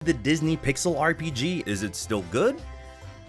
The Disney Pixel RPG, is it still good?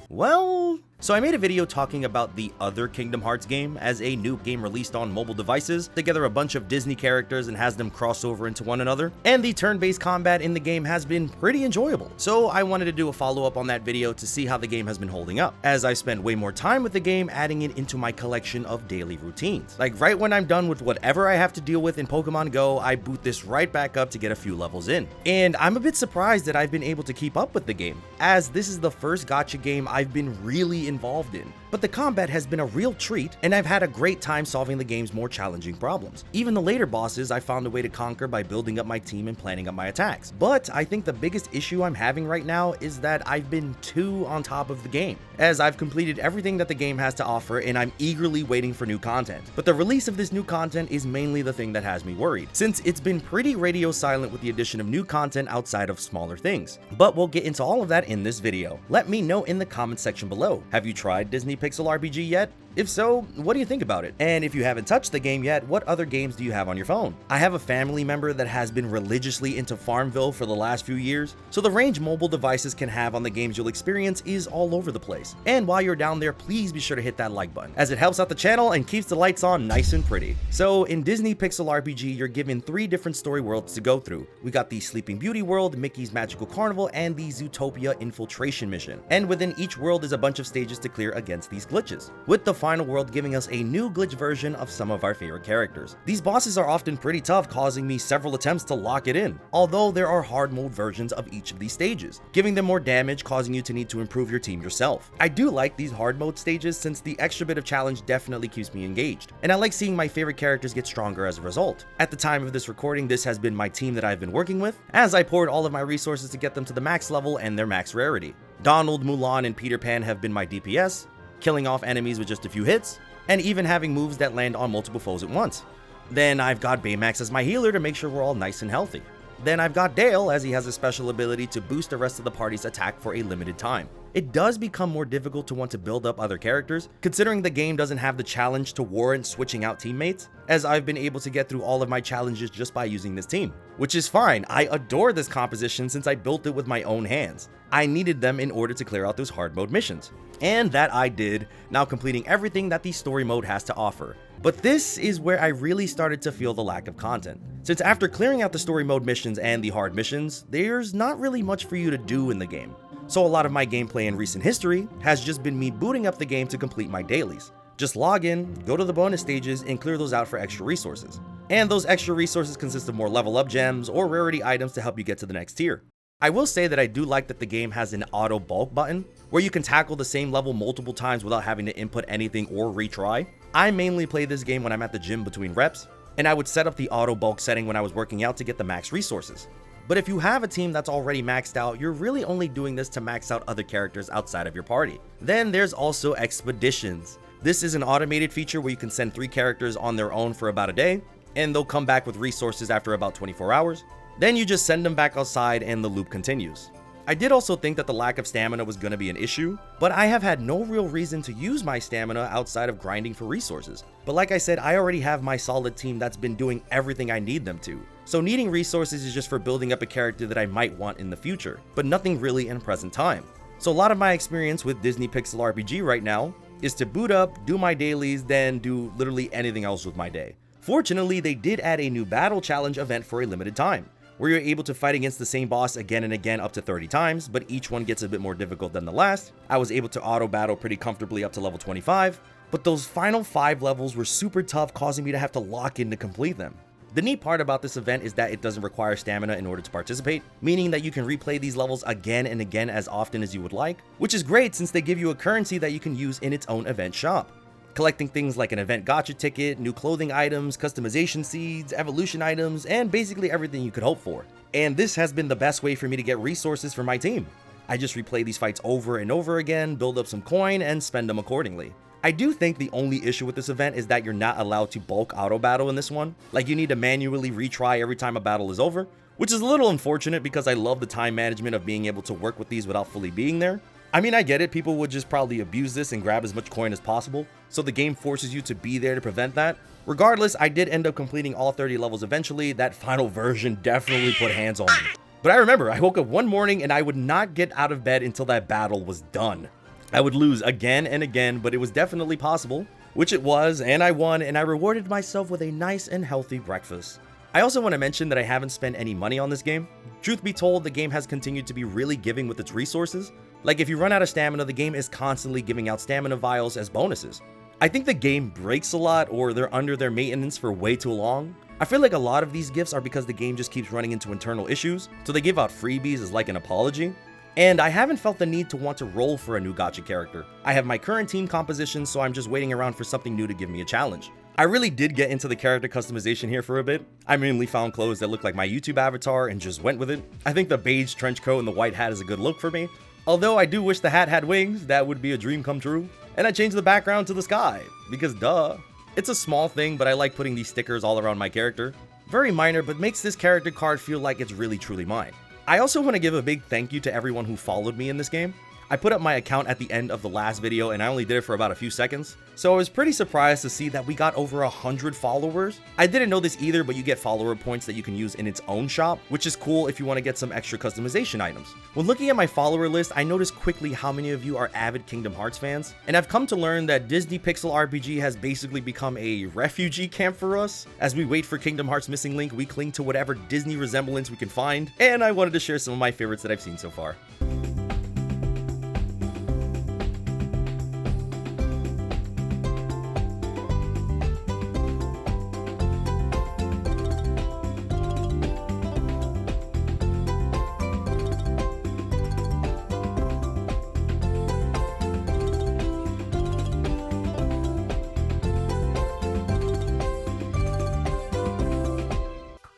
Well, so I made a video talking about the other Kingdom Hearts game as a new game released on mobile devices, together a bunch of Disney characters and has them cross over into one another, and the turn-based combat in the game has been pretty enjoyable. So I wanted to do a follow-up on that video to see how the game has been holding up, as I spent way more time with the game adding it into my collection of daily routines. Like right when I'm done with whatever I have to deal with in Pokemon Go, I boot this right back up to get a few levels in. And I'm a bit surprised that I've been able to keep up with the game, as this is the first gacha game I've been really involved in. But the combat has been a real treat, and I've had a great time solving the game's more challenging problems. Even the later bosses I found a way to conquer by building up my team and planning up my attacks. But I think the biggest issue I'm having right now is that I've been too on top of the game, as I've completed everything that the game has to offer and I'm eagerly waiting for new content. But the release of this new content is mainly the thing that has me worried, since it's been pretty radio silent with the addition of new content outside of smaller things. But we'll get into all of that in this video. Let me know in the comment section below. Have you tried Disney Pixel RPG yet? If so, what do you think about it? And if you haven't touched the game yet, what other games do you have on your phone? I have a family member that has been religiously into Farmville for the last few years, so the range mobile devices can have on the games you'll experience is all over the place. And while you're down there, please be sure to hit that like button, as it helps out the channel and keeps the lights on nice and pretty. So in Disney Pixel RPG, you're given 3 different story worlds to go through. We got the Sleeping Beauty world, Mickey's Magical Carnival, and the Zootopia Infiltration mission. And within each world is a bunch of stages to clear against these glitches, with the final world giving us a new glitch version of some of our favorite characters. These bosses are often pretty tough, causing me several attempts to lock it in, although there are hard mode versions of each of these stages, giving them more damage, causing you to need to improve your team yourself. I do like these hard mode stages since the extra bit of challenge definitely keeps me engaged, and I like seeing my favorite characters get stronger as a result. At the time of this recording, this has been my team that I've been working with, as I poured all of my resources to get them to the max level and their max rarity. Donald, Mulan, and Peter Pan have been my DPS, killing off enemies with just a few hits, and even having moves that land on multiple foes at once. Then I've got Baymax as my healer to make sure we're all nice and healthy. Then I've got Dale, as he has a special ability to boost the rest of the party's attack for a limited time. It does become more difficult to want to build up other characters, considering the game doesn't have the challenge to warrant switching out teammates, as I've been able to get through all of my challenges just by using this team. Which is fine, I adore this composition since I built it with my own hands. I needed them in order to clear out those hard mode missions. And that I did, now completing everything that the story mode has to offer. But this is where I really started to feel the lack of content, since after clearing out the story mode missions and the hard missions, there's not really much for you to do in the game. So a lot of my gameplay in recent history has just been me booting up the game to complete my dailies. Just log in, go to the bonus stages, and clear those out for extra resources. And those extra resources consist of more level up gems or rarity items to help you get to the next tier. I will say that I do like that the game has an auto bulk button, where you can tackle the same level multiple times without having to input anything or retry. I mainly play this game when I'm at the gym between reps, and I would set up the auto bulk setting when I was working out to get the max resources. But if you have a team that's already maxed out, you're really only doing this to max out other characters outside of your party. Then there's also Expeditions. This is an automated feature where you can send 3 characters on their own for about a day, and they'll come back with resources after about 24 hours. Then you just send them back outside and the loop continues. I did also think that the lack of stamina was going to be an issue, but I have had no real reason to use my stamina outside of grinding for resources. But like I said, I already have my solid team that's been doing everything I need them to. So needing resources is just for building up a character that I might want in the future, but nothing really in present time. So a lot of my experience with Disney Pixel RPG right now is to boot up, do my dailies, then do literally anything else with my day. Fortunately, they did add a new battle challenge event for a limited time, where you're able to fight against the same boss again and again up to 30 times, but each one gets a bit more difficult than the last. I was able to auto battle pretty comfortably up to level 25, but those final 5 levels were super tough, causing me to have to lock in to complete them. The neat part about this event is that it doesn't require stamina in order to participate, meaning that you can replay these levels again and again as often as you would like, which is great since they give you a currency that you can use in its own event shop. Collecting things like an event gacha ticket, new clothing items, customization seeds, evolution items, and basically everything you could hope for. And this has been the best way for me to get resources for my team. I just replay these fights over and over again, build up some coin, and spend them accordingly. I do think the only issue with this event is that you're not allowed to bulk auto battle in this one. Like, you need to manually retry every time a battle is over, which is a little unfortunate because I love the time management of being able to work with these without fully being there. I mean, I get it, people would just probably abuse this and grab as much coin as possible, so the game forces you to be there to prevent that. Regardless, I did end up completing all 30 levels eventually. That final version definitely put hands on me. But I remember I woke up one morning and I would not get out of bed until that battle was done. I would lose again and again, but it was definitely possible, which it was, and I won, and I rewarded myself with a nice and healthy breakfast. I also want to mention that I haven't spent any money on this game. Truth be told, the game has continued to be really giving with its resources. Like if you run out of stamina, the game is constantly giving out stamina vials as bonuses. I think the game breaks a lot, or they're under their maintenance for way too long. I feel like a lot of these gifts are because the game just keeps running into internal issues, so they give out freebies as like an apology. And I haven't felt the need to want to roll for a new gacha character. I have my current team composition, so I'm just waiting around for something new to give me a challenge. I really did get into the character customization here for a bit. I mainly found clothes that look like my YouTube avatar and just went with it. I think the beige trench coat and the white hat is a good look for me. Although I do wish the hat had wings, that would be a dream come true. And I changed the background to the sky, because duh. It's a small thing, but I like putting these stickers all around my character. Very minor, but makes this character card feel like it's really truly mine. I also want to give a big thank you to everyone who followed me in this game. I put up my account at the end of the last video and I only did it for about a few seconds, so I was pretty surprised to see that we got over 100 followers. I didn't know this either, but you get follower points that you can use in its own shop, which is cool if you want to get some extra customization items. When looking at my follower list, I noticed quickly how many of you are avid Kingdom Hearts fans, and I've come to learn that Disney Pixel RPG has basically become a refugee camp for us. As we wait for Kingdom Hearts Missing Link, we cling to whatever Disney resemblance we can find, and I wanted to share some of my favorites that I've seen so far.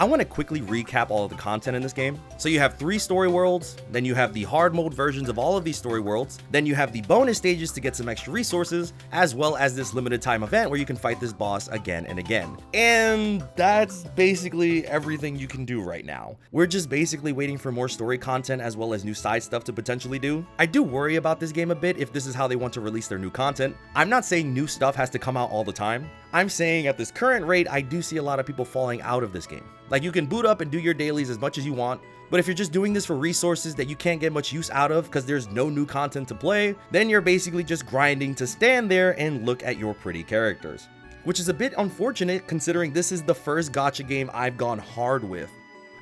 I want to quickly recap all of the content in this game. So you have 3 story worlds, then you have the hard mode versions of all of these story worlds, then you have the bonus stages to get some extra resources, as well as this limited time event where you can fight this boss again and again. And that's basically everything you can do right now. We're just basically waiting for more story content as well as new side stuff to potentially do. I do worry about this game a bit if this is how they want to release their new content. I'm not saying new stuff has to come out all the time. I'm saying at this current rate, I do see a lot of people falling out of this game. Like, you can boot up and do your dailies as much as you want, but if you're just doing this for resources that you can't get much use out of because there's no new content to play, then you're basically just grinding to stand there and look at your pretty characters. Which is a bit unfortunate considering this is the first gacha game I've gone hard with.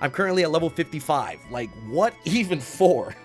I'm currently at level 55, like what even for?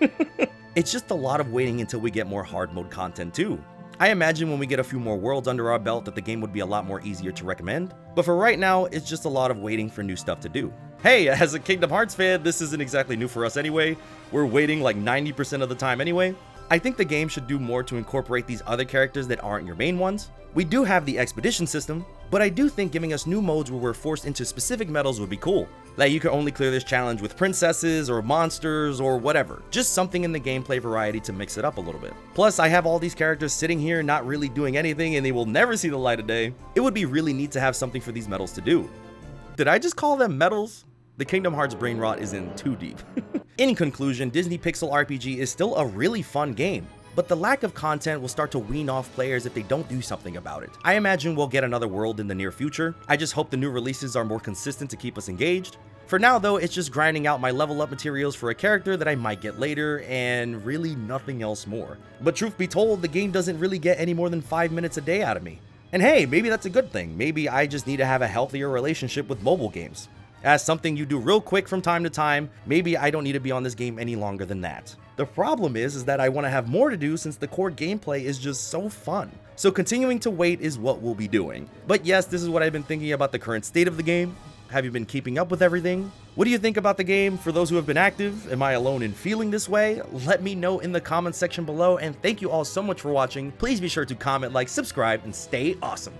It's just a lot of waiting until we get more hard mode content too. I imagine when we get a few more worlds under our belt that the game would be a lot more easier to recommend, but for right now, it's just a lot of waiting for new stuff to do. Hey, as a Kingdom Hearts fan, this isn't exactly new for us anyway. We're waiting like 90% of the time anyway. I think the game should do more to incorporate these other characters that aren't your main ones. We do have the expedition system, but I do think giving us new modes where we're forced into specific medals would be cool. Like you could only clear this challenge with princesses or monsters or whatever. Just something in the gameplay variety to mix it up a little bit. Plus, I have all these characters sitting here not really doing anything and they will never see the light of day. It would be really neat to have something for these medals to do. Did I just call them medals? The Kingdom Hearts brain rot is in too deep. In conclusion, Disney Pixel RPG is still a really fun game, but the lack of content will start to wean off players if they don't do something about it. I imagine we'll get another world in the near future. I just hope the new releases are more consistent to keep us engaged. For now though, it's just grinding out my level up materials for a character that I might get later, and really nothing else more. But truth be told, the game doesn't really get any more than 5 minutes a day out of me. And hey, maybe that's a good thing. Maybe I just need to have a healthier relationship with mobile games. As something you do real quick from time to time, maybe I don't need to be on this game any longer than that. The problem is that I want to have more to do since the core gameplay is just so fun. So continuing to wait is what we'll be doing. But yes, this is what I've been thinking about the current state of the game. Have you been keeping up with everything? What do you think about the game? For those who have been active, am I alone in feeling this way? Let me know in the comments section below, and thank you all so much for watching. Please be sure to comment, like, subscribe, and stay awesome.